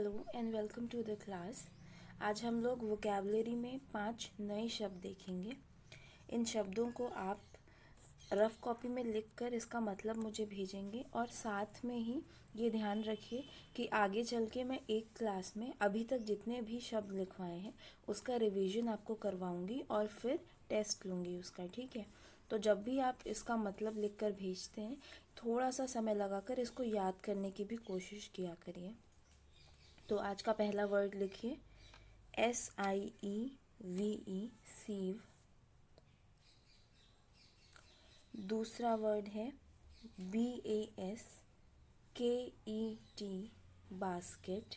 Hello and welcome to the class. आज हम लोग वोकैबुलरी में 5 नए शब्द देखेंगे। इन शब्दों को आप रफ कॉपी में लिखकर इसका मतलब मुझे भेजेंगे और साथ में ही ये ध्यान रखिए कि आगे चल के मैं एक क्लास में अभी तक जितने भी शब्द लिखवाए हैं उसका रिवीजन आपको करवाऊंगी और फिर टेस्ट लूँगी उसका, ठीक है। तो जब भी आप इसका मतलब लिखकर भेजते हैं थोड़ा सा समय लगाकर इसको याद करने की भी कोशिश किया करिए। तो आज का पहला वर्ड लिखिए SIEVE, सीव। दूसरा वर्ड है BASKET, बास्केट।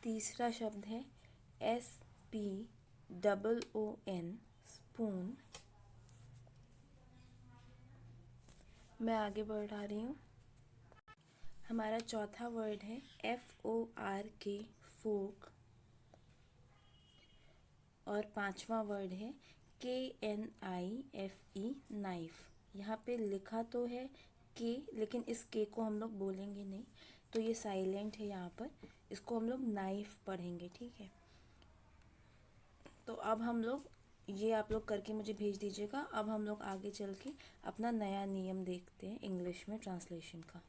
तीसरा शब्द है SPOON, स्पून। मैं आगे बढ़ा रही हूँ। हमारा चौथा वर्ड है FORK, फोक। और पांचवा वर्ड है KNIFE, नाइफ। यहाँ पे लिखा तो है के, लेकिन इस के को हम लोग बोलेंगे नहीं, तो ये साइलेंट है यहाँ पर। इसको हम लोग नाइफ पढ़ेंगे, ठीक है। तो अब हम लोग ये आप लोग करके मुझे भेज दीजिएगा। अब हम लोग आगे चल के अपना नया नियम देखते हैं इंग्लिश में ट्रांसलेशन का।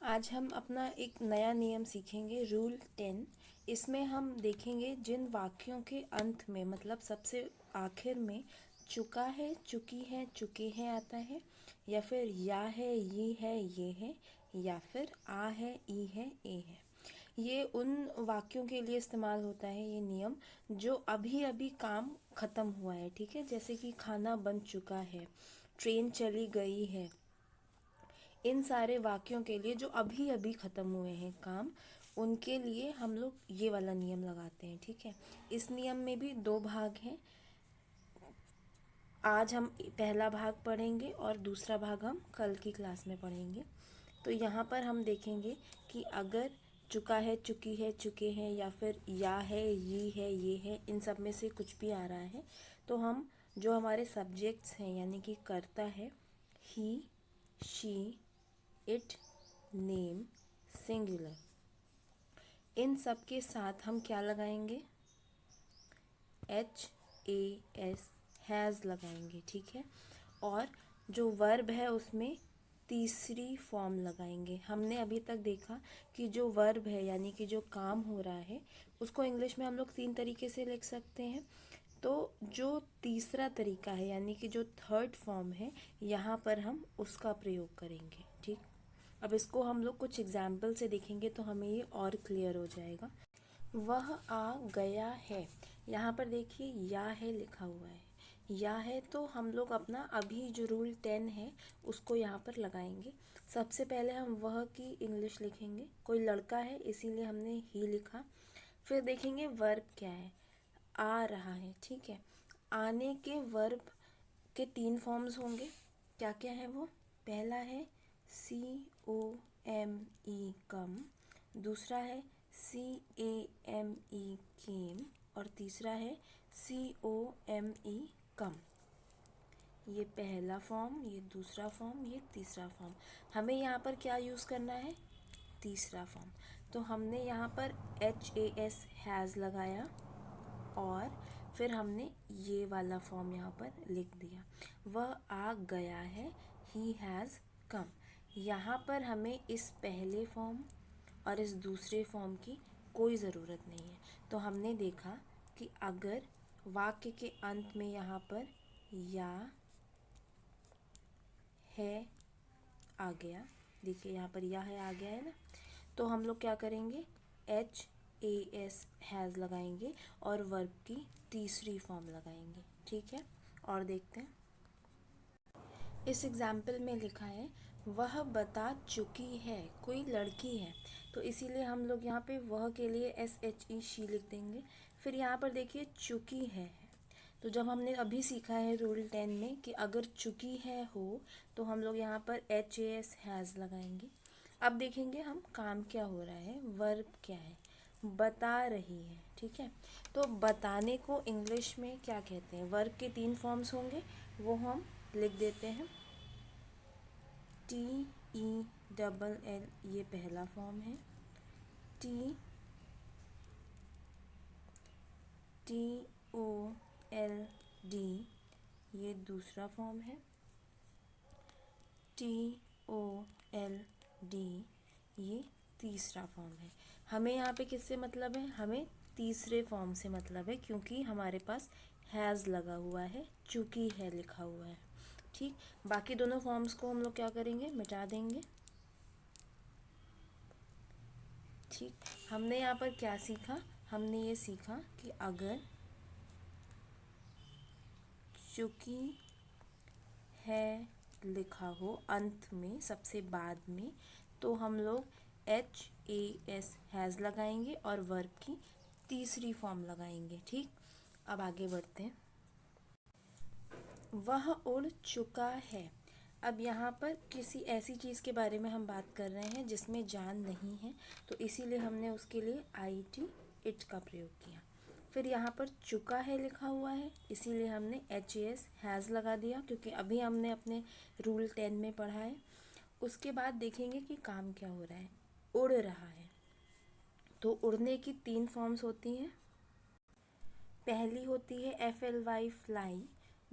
आज हम अपना एक नया नियम सीखेंगे, रूल 10। इसमें हम देखेंगे जिन वाक्यों के अंत में, मतलब सबसे आखिर में चुका है, चुकी है, चुके हैं आता है, या फिर या है, ये है, या फिर आ है, ई है, ए है। ये उन वाक्यों के लिए इस्तेमाल होता है ये नियम जो अभी अभी काम ख़त्म हुआ है, ठीक है। जैसे कि खाना बन चुका है, ट्रेन चली गई है। इन सारे वाक्यों के लिए जो अभी अभी ख़त्म हुए हैं काम, उनके लिए हम लोग ये वाला नियम लगाते हैं, ठीक है। इस नियम में भी 2 भाग हैं। आज हम पहला भाग पढ़ेंगे और दूसरा भाग हम कल की क्लास में पढ़ेंगे। तो यहाँ पर हम देखेंगे कि अगर चुका है, चुकी है, चुके हैं, या फिर या है, ये है, इन सब में से कुछ भी आ रहा है, तो हम जो हमारे सब्जेक्ट्स हैं यानी कि कर्ता है, ही, शी, इट, नेम, सिंगुलर, इन सब के साथ हम क्या लगाएंगे? HAS, हैज़ लगाएंगे, ठीक है। और जो वर्ब है उसमें तीसरी फॉर्म लगाएंगे। हमने अभी तक देखा कि जो वर्ब है यानी कि जो काम हो रहा है उसको इंग्लिश में हम लोग 3 तरीके से लिख सकते हैं। तो जो तीसरा तरीका है यानी कि जो थर्ड फॉर्म है, यहाँ पर हम उसका प्रयोग करेंगे, ठीक। अब इसको हम लोग कुछ एग्जाम्पल से देखेंगे तो हमें ये और क्लियर हो जाएगा। वह आ गया है, यहाँ पर देखिए या है लिखा हुआ है। या है तो हम लोग अपना अभी जो रूल 10 है उसको यहाँ पर लगाएंगे। सबसे पहले हम वह की इंग्लिश लिखेंगे। कोई लड़का है इसीलिए हमने ही लिखा। फिर देखेंगे वर्ब क्या है, आ रहा है, ठीक है। आने के वर्ब के 3 फॉर्म्स होंगे। क्या क्या है वो? पहला है COME, कम। दूसरा है CAME, केम। और तीसरा है COME, कम। ये पहला फॉर्म, ये दूसरा फॉर्म, ये तीसरा फॉर्म। हमें यहाँ पर क्या यूज़ करना है? तीसरा फॉर्म। तो हमने यहाँ पर HAS, हैज़ लगाया और फिर हमने ये वाला फॉर्म यहाँ पर लिख दिया। वह आ गया है, ही हैज़ कम। यहाँ पर हमें इस पहले फॉर्म और इस दूसरे फॉर्म की कोई ज़रूरत नहीं है। तो हमने देखा कि अगर वाक्य के अंत में यहाँ पर या है आ गया, देखिए यहाँ पर या है आ गया है ना, तो हम लोग क्या करेंगे? HAS, हैज़ लगाएंगे और वर्ब की तीसरी फॉर्म लगाएंगे, ठीक है। और देखते हैं। इस एग्जाम्पल में लिखा है वह बता चुकी है, कोई लड़की है, तो इसीलिए हम लोग यहाँ पे वह के लिए SHE, शी लिख देंगे। फिर यहाँ पर देखिए चुकी है, तो जब हमने अभी सीखा है रूल 10 में कि अगर चुकी है हो तो हम लोग यहाँ पर HAS, हैज़ लगाएंगे। अब देखेंगे हम काम क्या हो रहा है, वर्ब क्या है, बता रही है, ठीक है। तो बताने को इंग्लिश में क्या कहते हैं? वर्ब के 3 फॉर्म्स होंगे, वो हम लिख देते हैं। TEACH, डबल एल ये पहला फॉर्म है, T T O L D ये दूसरा फॉर्म है, टी ओ एल डी ये तीसरा फॉर्म है। हमें यहाँ पे किससे मतलब है? हमें तीसरे फॉर्म से मतलब है, क्योंकि हमारे पास हैज़ लगा हुआ है, चूँकि है लिखा हुआ है। ठीक, बाकी दोनों फॉर्म्स को हम लोग क्या करेंगे? मिटा देंगे। ठीक, हमने यहाँ पर क्या सीखा? हमने ये सीखा कि अगर चूँकि है लिखा हो अंत में, सबसे बाद में, तो हम लोग HAS हैज़ लगाएंगे और वर्ब की तीसरी फॉर्म लगाएंगे। ठीक, अब आगे बढ़ते हैं। वह उड़ चुका है। अब यहाँ पर किसी ऐसी चीज़ के बारे में हम बात कर रहे हैं जिसमें जान नहीं है, तो इसीलिए हमने उसके लिए IT इट का प्रयोग किया। फिर यहाँ पर चुका है लिखा हुआ है, इसीलिए हमने HAS हैज़ लगा दिया, क्योंकि अभी हमने अपने रूल 10 में पढ़ा है। उसके बाद देखेंगे कि काम क्या हो रहा है। उड़ रहा है, तो उड़ने की 3 फॉर्म्स होती हैं। पहली होती है FLY फ्लाई,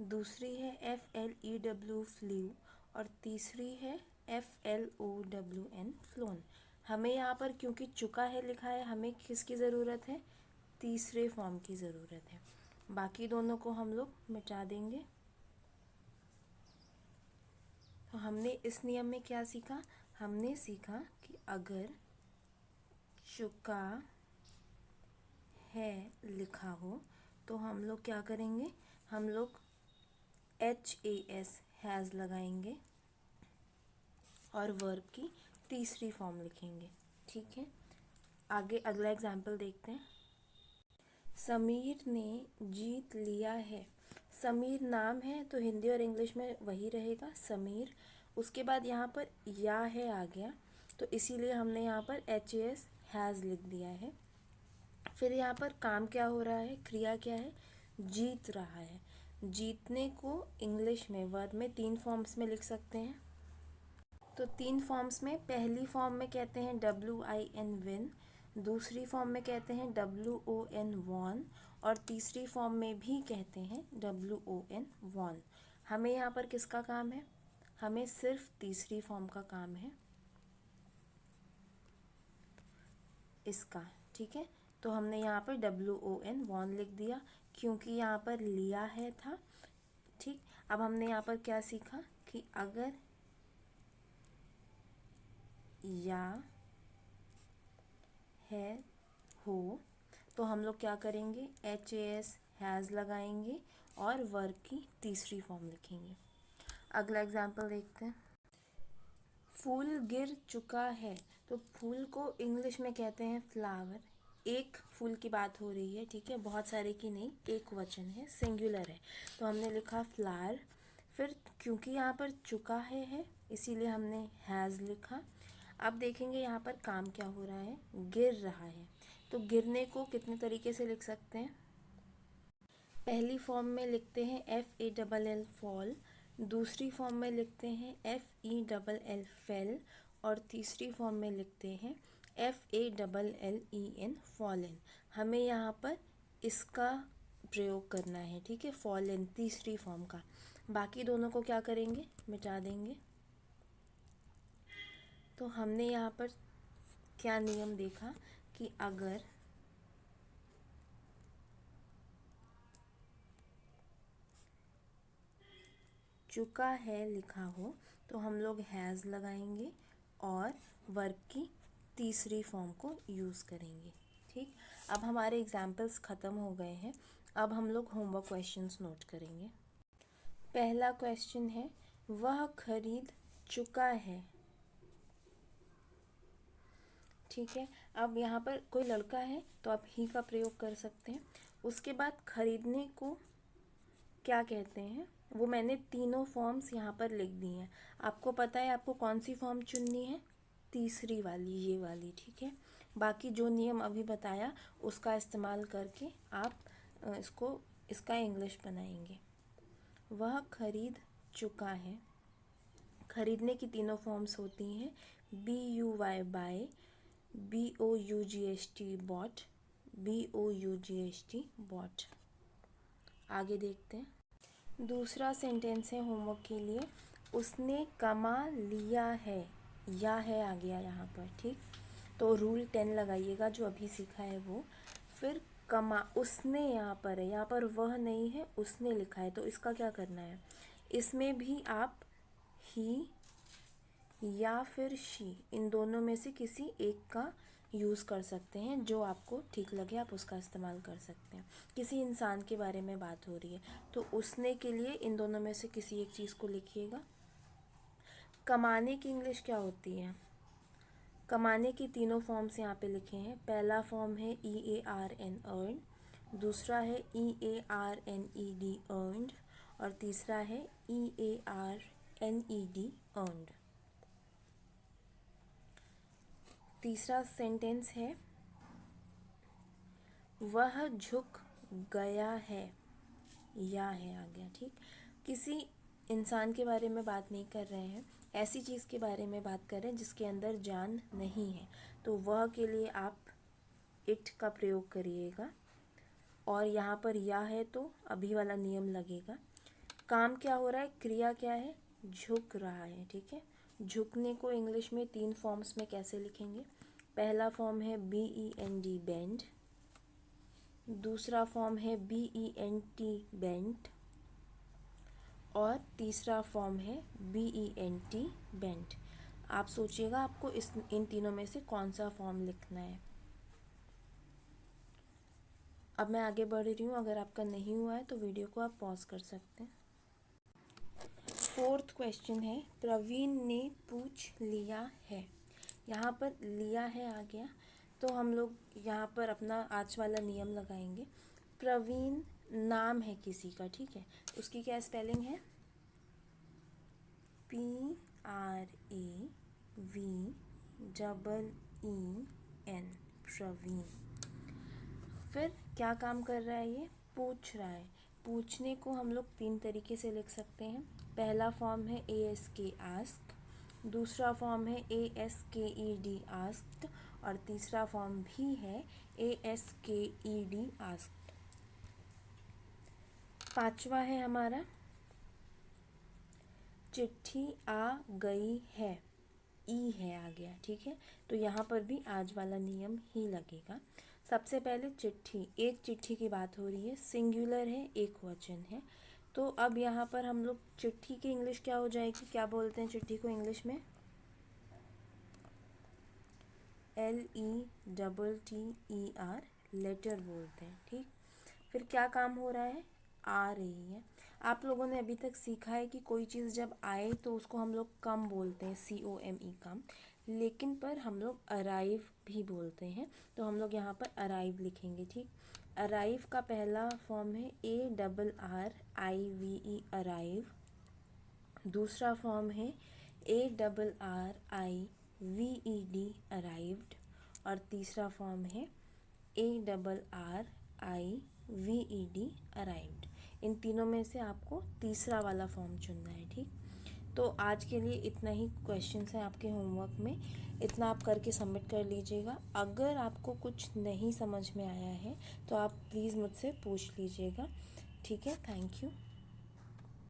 दूसरी है FLEW फ्लू, और तीसरी है FLOWN फ्लोन। हमें यहाँ पर क्योंकि चुका है लिखा है, हमें किसकी ज़रूरत है? तीसरे फॉर्म की ज़रूरत है। बाकी दोनों को हम लोग मिटा देंगे। तो हमने इस नियम में क्या सीखा? हमने सीखा कि अगर चुका है लिखा हो तो हम लोग क्या करेंगे? हम लोग HAS हैज़ लगाएंगे और वर्ब की तीसरी फॉर्म लिखेंगे। ठीक है, आगे अगला एग्जाम्पल देखते हैं। समीर ने जीत लिया है। समीर नाम है तो हिंदी और इंग्लिश में वही रहेगा, समीर। उसके बाद यहाँ पर या है आ गया, तो इसीलिए हमने यहाँ पर HAS हैज़ लिख दिया है। फिर यहाँ पर काम क्या हो रहा है? क्रिया क्या है? जीत रहा है। जीतने को इंग्लिश में वर्ब में 3 फॉर्म्स में लिख सकते हैं। तो 3 फॉर्म्स में, पहली फॉर्म में कहते हैं WIN विन, दूसरी फॉर्म में कहते हैं WON वॉन, और तीसरी फॉर्म में भी कहते हैं WON वॉन। हमें यहाँ पर किसका काम है? हमें सिर्फ तीसरी फॉर्म का काम है, इसका। ठीक है, तो हमने यहाँ पर WON वॉन लिख दिया, क्योंकि यहाँ पर लिया है था। ठीक, अब हमने यहाँ पर क्या सीखा कि अगर या है हो तो हम लोग क्या करेंगे? HAS हैज़ लगाएंगे और वर्ब की तीसरी फॉर्म लिखेंगे। अगला एग्जाम्पल देखते हैं। फूल गिर चुका है, तो फूल को इंग्लिश में कहते हैं फ्लावर। एक फूल की बात हो रही है, ठीक है, बहुत सारे की नहीं, एक वचन है, सिंगुलर है, तो हमने लिखा फ्लावर। फिर क्योंकि यहाँ पर चुका है इसीलिए हमने हैज़ लिखा। अब देखेंगे यहाँ पर काम क्या हो रहा है? गिर रहा है, तो गिरने को कितने तरीके से लिख सकते हैं? पहली फॉर्म में लिखते हैं FALL फॉल, दूसरी फॉर्म में लिखते हैं FELL फेल, और तीसरी फॉर्म में लिखते हैं FALLEN फॉलन। हमें यहाँ पर इसका प्रयोग करना है, ठीक है, फॉलन तीसरी फॉर्म का। बाकी दोनों को क्या करेंगे? मिटा देंगे। तो हमने यहाँ पर क्या नियम देखा कि अगर चुका है लिखा हो तो हम लोग हैज़ लगाएंगे और वर्ब की तीसरी फॉर्म को यूज़ करेंगे। ठीक, अब हमारे एग्जाम्पल्स ख़त्म हो गए हैं। अब हम लोग होमवर्क क्वेश्चंस नोट करेंगे। पहला क्वेश्चन है, वह खरीद चुका है। ठीक है, अब यहाँ पर कोई लड़का है तो आप ही का प्रयोग कर सकते हैं। उसके बाद खरीदने को क्या कहते हैं, वो मैंने तीनों फॉर्म्स यहाँ पर लिख दी हैं। आपको पता है आपको कौन सी फॉर्म चुननी है? तीसरी वाली, ये वाली। ठीक है, बाकी जो नियम अभी बताया उसका इस्तेमाल करके आप इसका इंग्लिश बनाएंगे। वह खरीद चुका है। खरीदने की तीनों फॉर्म्स होती हैं BUY buy, BOUGHT bought, BOUGHT bought. आगे देखते हैं। दूसरा सेंटेंस है होमवर्क के लिए, उसने कमा लिया है, या है आ गया यहाँ पर, ठीक। तो रूल 10 लगाइएगा जो अभी सीखा है वो। फिर कमा, उसने यहाँ पर है, यहाँ पर वह नहीं है, उसने लिखा है, तो इसका क्या करना है, इसमें भी आप ही या फिर शी, इन दोनों में से किसी एक का यूज़ कर सकते हैं, जो आपको ठीक लगे आप उसका इस्तेमाल कर सकते हैं। किसी इंसान के बारे में बात हो रही है तो उसने के लिए इन दोनों में से किसी एक चीज़ को लिखिएगा। कमाने की इंग्लिश क्या होती है, कमाने की तीनों फॉर्म्स यहाँ पे लिखे हैं। पहला फॉर्म है EARN अर्न, दूसरा है EARNED अर्नड, और तीसरा है EARNED अर्नड। तीसरा सेंटेंस है, वह झुक गया है, या है आ गया, ठीक। किसी इंसान के बारे में बात नहीं कर रहे हैं, ऐसी चीज़ के बारे में बात कर रहे हैं जिसके अंदर जान नहीं है, तो वह के लिए आप इट का प्रयोग करिएगा। और यहाँ पर या है तो अभी वाला नियम लगेगा। काम क्या हो रहा है, क्रिया क्या है, झुक रहा है, ठीक है। झुकने को इंग्लिश में 3 फॉर्म्स में कैसे लिखेंगे, पहला फॉर्म है BEND बेंड, दूसरा फॉर्म है BENT बेंट, और तीसरा फॉर्म है BENT बेंट। आप सोचिएगा आपको इन तीनों में से कौन सा फॉर्म लिखना है। अब मैं आगे बढ़ रही हूँ, अगर आपका नहीं हुआ है तो वीडियो को आप पॉज कर सकते हैं। 4th क्वेश्चन है, प्रवीण ने पूछ लिया है। यहाँ पर लिया है आ गया, तो हम लोग यहाँ पर अपना आज वाला नियम लगाएंगे। प्रवीण नाम है किसी का, ठीक है, उसकी क्या स्पेलिंग है, PRAVEEN, प्रवीण। फिर क्या काम कर रहा है, ये पूछ रहा है। पूछने को हम लोग 3 तरीके से लिख सकते हैं। पहला फॉर्म है ASK आस्क, दूसरा फॉर्म है ASKED आस्क्ड, और तीसरा फॉर्म भी है ASKED आस्क्ड। पांचवा है हमारा, चिट्ठी आ गई है, ई है आ गया, ठीक है। तो यहाँ पर भी आज वाला नियम ही लगेगा। सबसे पहले चिट्ठी, एक चिट्ठी की बात हो रही है, सिंगुलर है, एक वचन है। तो अब यहाँ पर हम लोग चिट्ठी की इंग्लिश क्या हो जाएगी, क्या बोलते हैं चिट्ठी को इंग्लिश में, LETTER, लेटर बोलते हैं, ठीक। फिर क्या काम हो रहा है, आ रही है। आप लोगों ने अभी तक सीखा है कि कोई चीज़ जब आए तो उसको हम लोग कम बोलते हैं, COME कम, लेकिन पर हम लोग अराइव भी बोलते हैं, तो हम लोग यहाँ पर अराइव लिखेंगे, ठीक। अराइव का पहला फॉर्म है ARRIVE अराइव, दूसरा फॉर्म है ARRIVED अराइव्ड, और तीसरा फॉर्म है ARRIVED अराइव्ड। इन तीनों में से आपको तीसरा वाला फॉर्म चुनना है, ठीक। तो आज के लिए इतना ही क्वेश्चंस हैं आपके होमवर्क में, इतना आप करके सबमिट कर लीजिएगा। अगर आपको कुछ नहीं समझ में आया है तो आप प्लीज़ मुझसे पूछ लीजिएगा, ठीक है। Thank you.